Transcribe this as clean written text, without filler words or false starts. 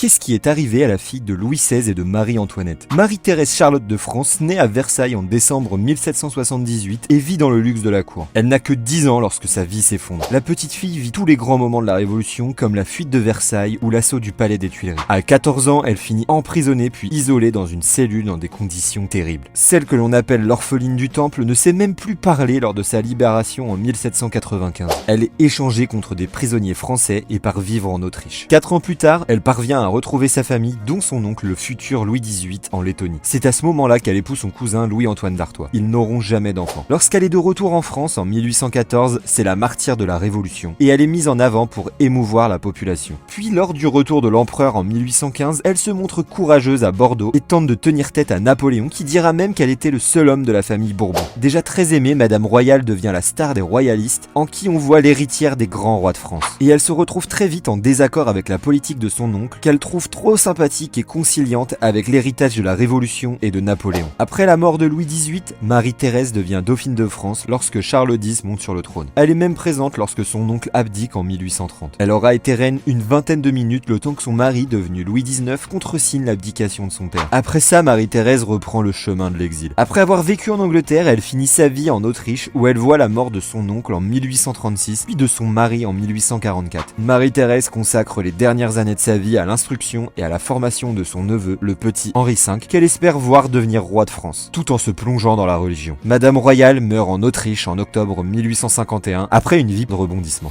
Qu'est-ce qui est arrivé à la fille de Louis XVI et de Marie-Antoinette? Marie-Thérèse Charlotte de France naît à Versailles en décembre 1778 et vit dans le luxe de la cour. Elle n'a que 10 ans lorsque sa vie s'effondre. La petite fille vit tous les grands moments de la Révolution comme la fuite de Versailles ou l'assaut du palais des Tuileries. À 14 ans, elle finit emprisonnée puis isolée dans une cellule dans des conditions terribles. Celle que l'on appelle l'orpheline du Temple ne sait même plus parler lors de sa libération en 1795. Elle est échangée contre des prisonniers français et part vivre en Autriche. 4 ans plus tard, elle parvient à retrouver sa famille, dont son oncle, le futur Louis XVIII, en Lettonie. C'est à ce moment-là qu'elle épouse son cousin Louis-Antoine d'Artois. Ils n'auront jamais d'enfants. Lorsqu'elle est de retour en France en 1814, c'est la martyre de la Révolution, et elle est mise en avant pour émouvoir la population. Puis lors du retour de l'empereur en 1815, elle se montre courageuse à Bordeaux et tente de tenir tête à Napoléon, qui dira même qu'elle était le seul homme de la famille Bourbon. Déjà très aimée, Madame Royale devient la star des royalistes, en qui on voit l'héritière des grands rois de France. Et elle se retrouve très vite en désaccord avec la politique de son oncle, qu'elle trouve trop sympathique et conciliante avec l'héritage de la Révolution et de Napoléon. Après la mort de Louis XVIII, Marie-Thérèse devient dauphine de France lorsque Charles X monte sur le trône. Elle est même présente lorsque son oncle abdique en 1830. Elle aura été reine une vingtaine de minutes le temps que son mari, devenu Louis XIX, contresigne l'abdication de son père. Après ça, Marie-Thérèse reprend le chemin de l'exil. Après avoir vécu en Angleterre, elle finit sa vie en Autriche où elle voit la mort de son oncle en 1836 puis de son mari en 1844. Marie-Thérèse consacre les dernières années de sa vie à l'instruction et à la formation de son neveu, le petit Henri V, qu'elle espère voir devenir roi de France, tout en se plongeant dans la religion. Madame Royale meurt en Autriche en octobre 1851, après une vie de rebondissement.